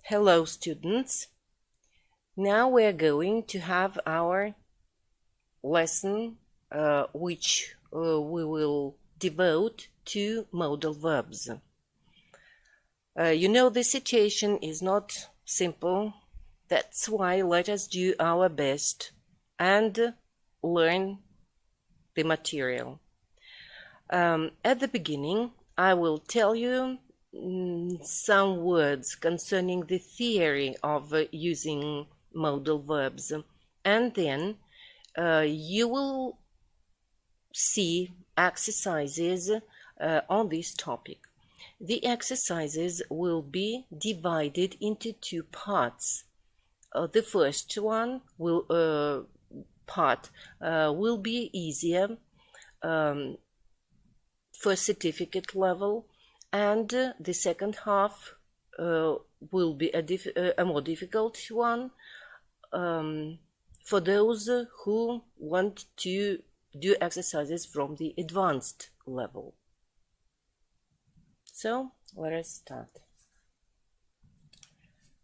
Hello students, now we are going to have our lesson which we will devote to modal verbs. The situation is not simple, that's why let us do our best and learn the material. At the beginning, I will tell you some words concerning the theory of using modal verbs, and then you will see exercises on this topic. The exercises will be divided into two parts. The first one will be easier for certificate level, and the second half will be a more difficult one for those who want to do exercises from the advanced level. So let us start.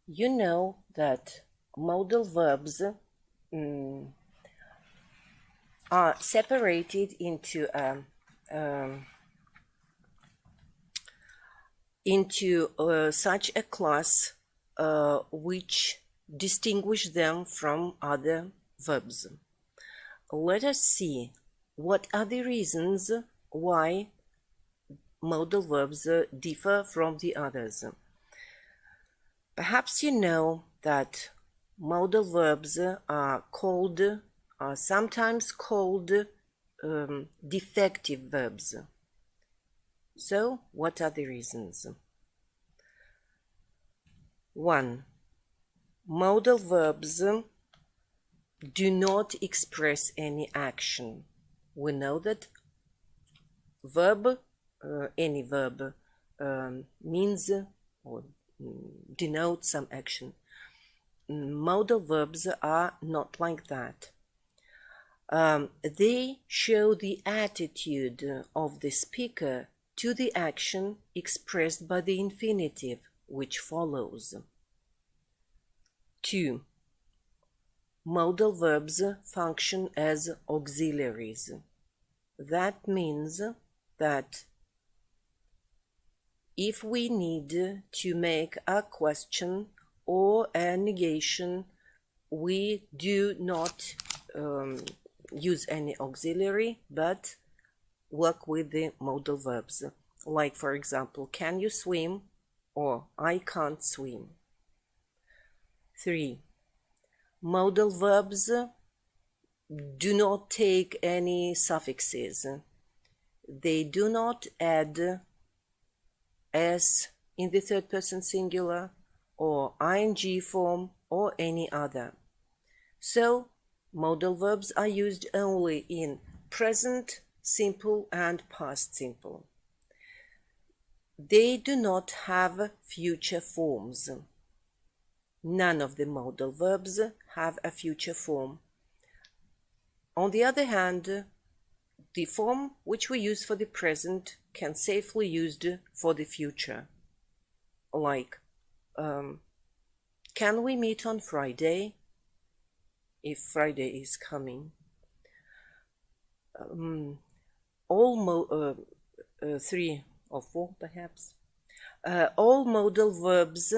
You know that modal verbs are separated into such a class which distinguish them from other verbs. Let us see what are the reasons why modal verbs differ from the others. Perhaps you know that modal verbs are sometimes called defective verbs. So, what are the reasons? 1. Modal verbs do not express any action. We know that any verb means or denotes some action. Modal verbs are not like that. They show the attitude of the speaker to the action expressed by the infinitive which follows. 2. Modal verbs function as auxiliaries. That means that if we need to make a question or a negation, we do not use any auxiliary, but work with the modal verbs. Like, for example, can you swim? Or I can't swim. 3. Modal verbs do not take any suffixes. They do not add s in the third person singular or ing form or any other. So, modal verbs are used only in present simple and past simple. They do not have future forms. None of the modal verbs have a future form. On the other hand, the form which we use for the present can safely be used for the future. Like, can we meet on Friday? If Friday is coming. 3 or 4 perhaps. All modal verbs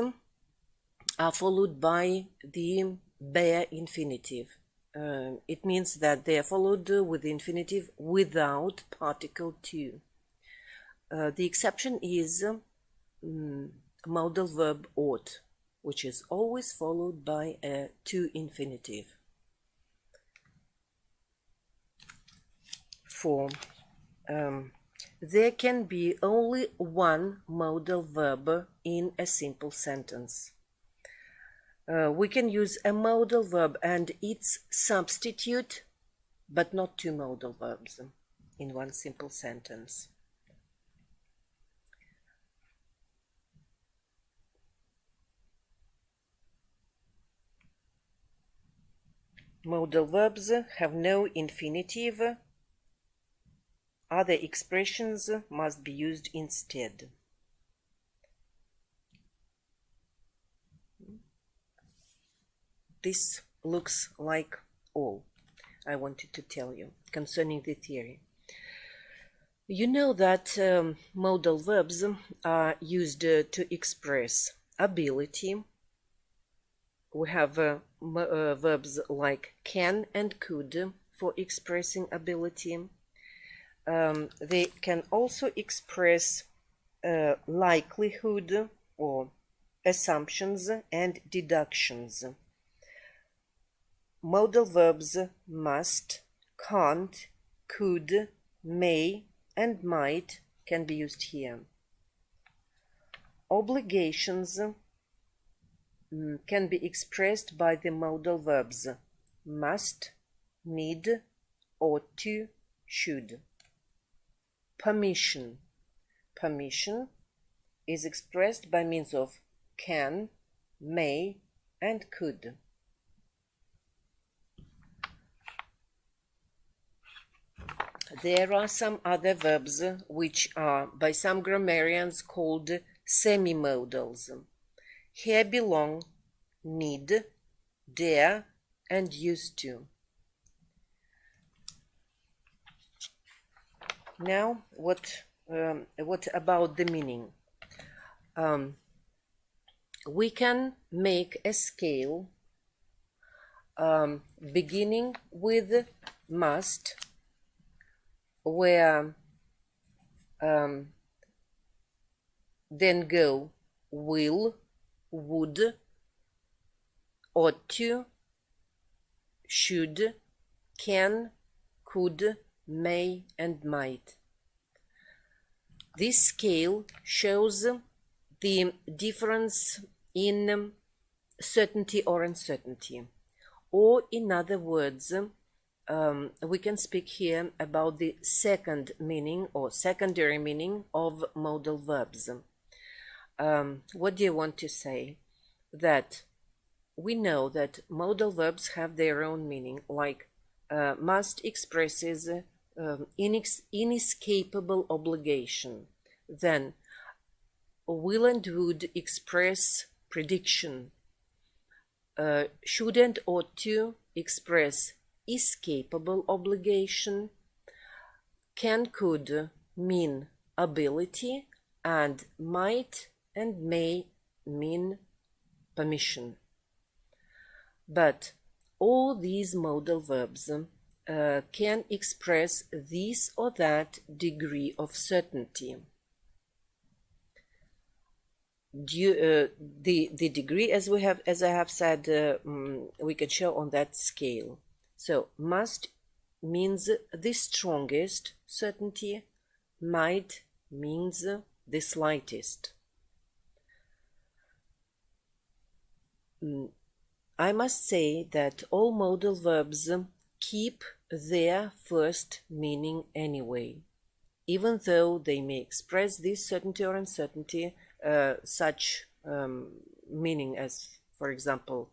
are followed by the bare infinitive. It means that they are followed with the infinitive without particle to. The exception is modal verb ought, which is always followed by a to infinitive. 4. There can be only one modal verb in a simple sentence. We can use a modal verb and its substitute, but not two modal verbs in one simple sentence. Modal verbs have no infinitive. Other expressions must be used instead. this looks like all I wanted to tell you concerning the theory. You know that modal verbs are used to express ability. We have verbs like can and could for expressing ability. They can also express likelihood or assumptions and deductions. Modal verbs must, can't, could, may, and might can be used here. Obligations can be expressed by the modal verbs must, need, ought to, should. Permission. Permission is expressed by means of can, may, and could. There are some other verbs which are by some grammarians called semi-modals. Here belong need, dare, and used to. Now, what about the meaning? We can make a scale beginning with must, where then go will, would, ought to, should, can, could, may, and might. This scale shows the difference in certainty or uncertainty, or in other words, we can speak here about the second meaning or secondary meaning of modal verbs. What do you want to say? That we know that modal verbs have their own meaning, like must expresses inescapable obligation. Then will and would express prediction. Should and ought to express escapable obligation. Can, could mean ability, and might and may mean permission. But all these modal verbs can express this or that degree of certainty. The degree, as I have said, we can show on that scale. So must means the strongest certainty, might means the slightest. I must say that all modal verbs keep their first meaning anyway, even though they may express this certainty or uncertainty, such meaning as, for example,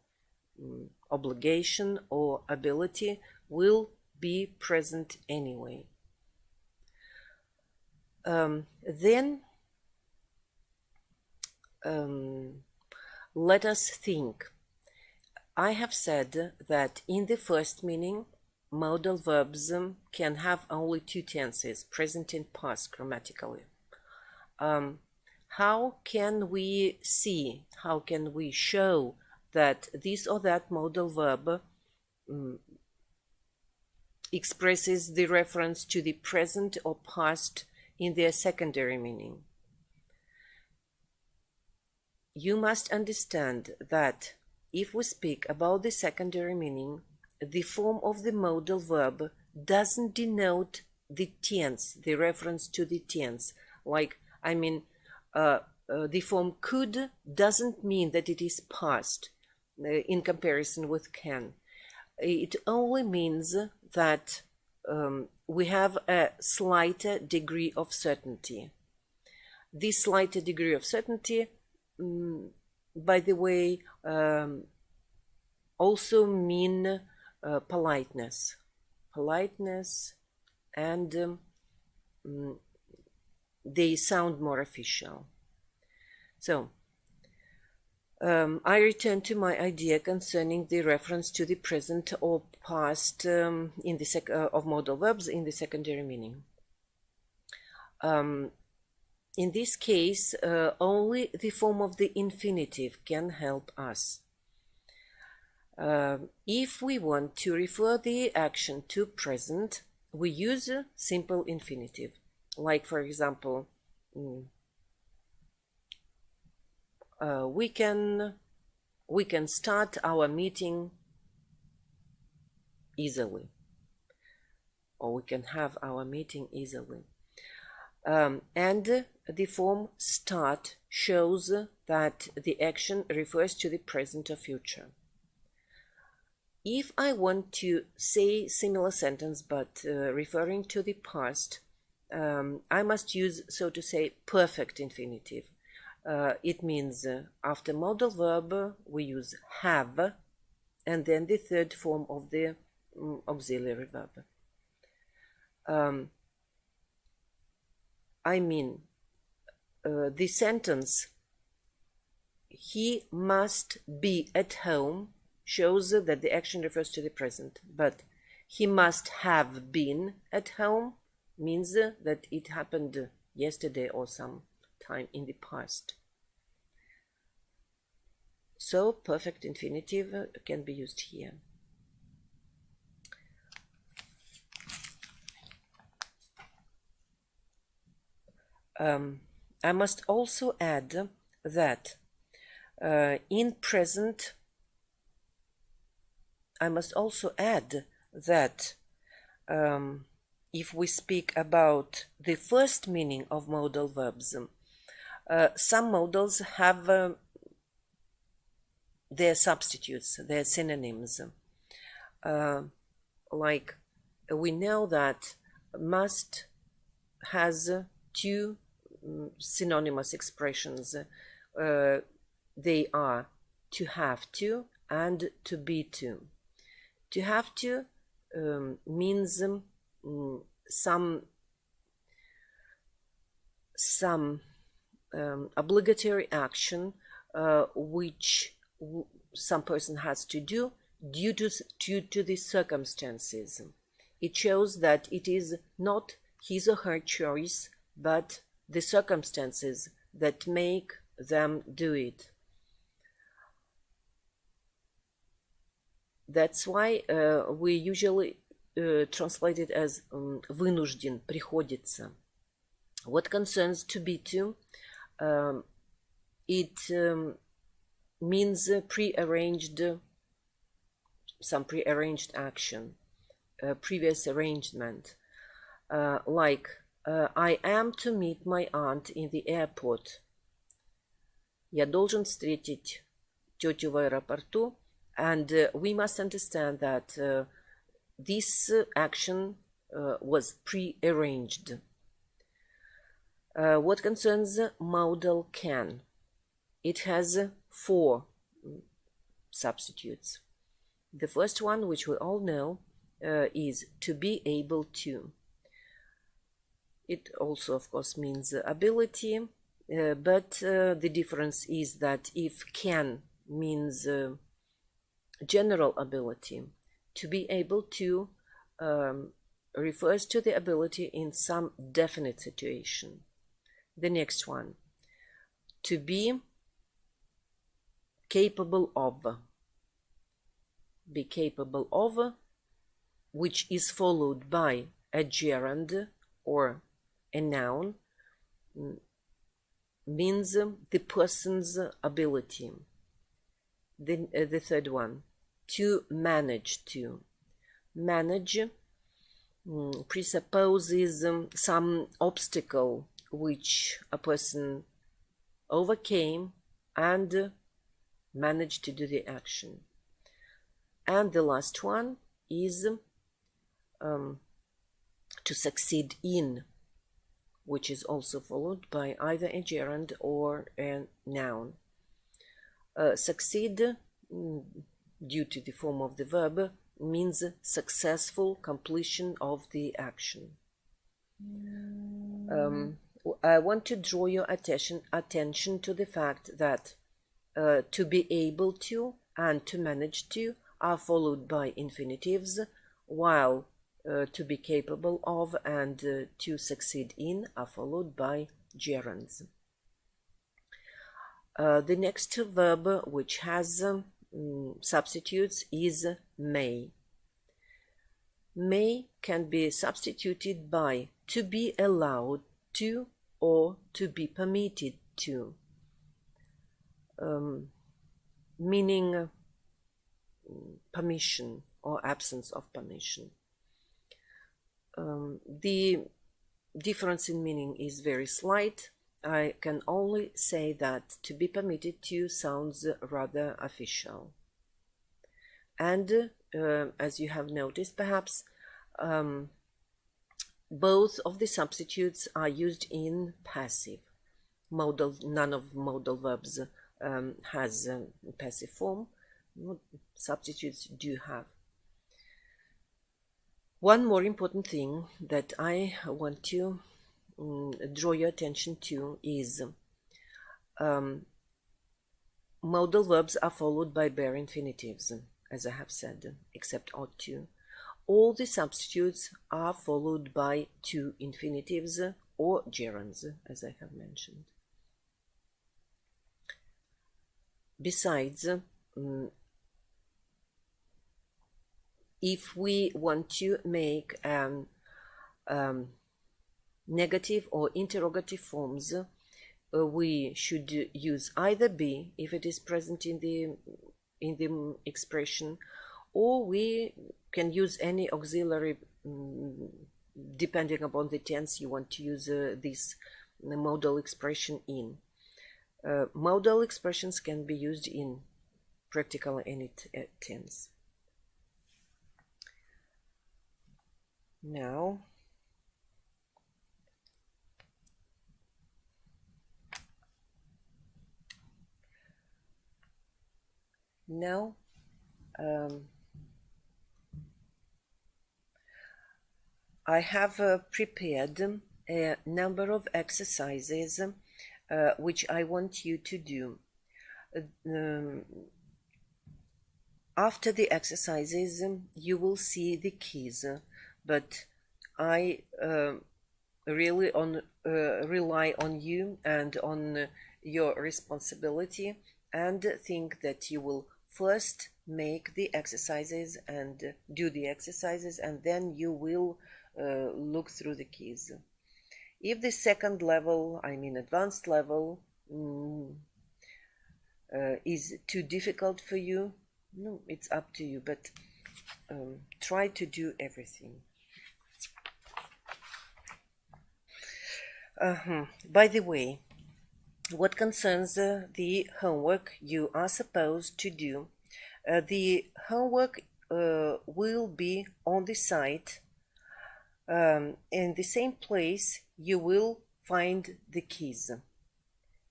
obligation or ability will be present anyway. Then let us think. I have said that in the first meaning, modal verbs can have only two tenses, present and past grammatically. How can we see, how can we show that this or that modal verb expresses the reference to the present or past in their secondary meaning? You must understand that if we speak about the secondary meaning, the form of the modal verb doesn't denote the tense, the reference to the tense. Like, I mean, the form could doesn't mean that it is past in comparison with can. It only means that we have a slighter degree of certainty. This slighter degree of certainty, by the way, also mean politeness, and they sound more official. So I return to my idea concerning the reference to the present or past in the of modal verbs in the secondary meaning. In this case, only the form of the infinitive can help us. If we want to refer the action to present, we use simple infinitive. Like, for example, we can start our meeting easily, or we can have our meeting easily. And the form start shows that the action refers to the present or future. If I want to say similar sentence but referring to the past, I must use, so to say, perfect infinitive. It means after modal verb we use have, and then the third form of the auxiliary verb. I mean, the sentence "he must be at home" shows that the action refers to the present, but "he must have been at home" means that it happened yesterday or some time in the past. So perfect infinitive can be used here. I must also add that in present, if we speak about the first meaning of modal verbs, some modals have their substitutes, their synonyms. Like we know that must has two synonymous expressions. They are to have to and to be to. To have to means some obligatory action which some person has to do due to the circumstances. It shows that it is not his or her choice, but the circumstances that make them do it. That's why we usually translate it as вынужден, приходится. What concerns to be to, it means prearranged, some prearranged action, previous arrangement. Like I am to meet my aunt in the airport. Я должен встретить тетю в аэропорту. And we must understand that this action was prearranged. What concerns modal can, it has 4 substitutes. The first one, which we all know, is to be able to. It also, of course, means ability, but the difference is that if can means general ability, to be able to refers to the ability in some definite situation. The next one, to be capable of. Be capable of, which is followed by a gerund or a noun, means the person's ability. The third one, to manage to. Manage presupposes some obstacle which a person overcame and managed to do the action. And the last one is to succeed in, which is also followed by either a gerund or a noun. Succeed, due to the form of the verb, means successful completion of the action. I want to draw your attention to the fact that to be able to and to manage to are followed by infinitives, while to be capable of and to succeed in are followed by gerunds. The next verb which has substitutes is may. May can be substituted by to be allowed to or to be permitted to, meaning permission or absence of permission. The difference in meaning is very slight. I can only say that to be permitted to sounds rather official. And as you have noticed perhaps, both of the substitutes are used in passive. None of modal verbs has passive form. Substitutes do have. One more important thing that I want to draw your attention to is modal verbs are followed by bare infinitives, as I have said, except ought to. All the substitutes are followed by to infinitives or gerunds, as I have mentioned. Besides, if we want to make negative or interrogative forms, we should use either be if it is present in the expression, or we can use any auxiliary depending upon the tense you want to use this modal expression in. Modal expressions can be used in practically any tense. Now, I have prepared a number of exercises which I want you to do. After the exercises, you will see the keys, but I really rely on you and on your responsibility, and think that you will first make the exercises and do the exercises, and then you will look through the keys. If the second level, I mean advanced level, is too difficult for you, no, it's up to you, but try to do everything. By the way, what concerns the homework you are supposed to do, the homework will be on the site. In the same place you will find the keys.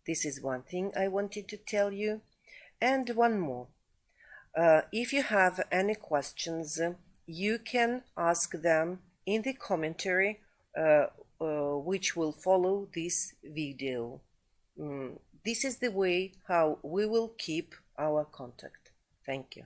This is one thing I wanted to tell you. And one more. If you have any questions, you can ask them in the commentary which will follow this video. This is the way how we will keep our contact. Thank you.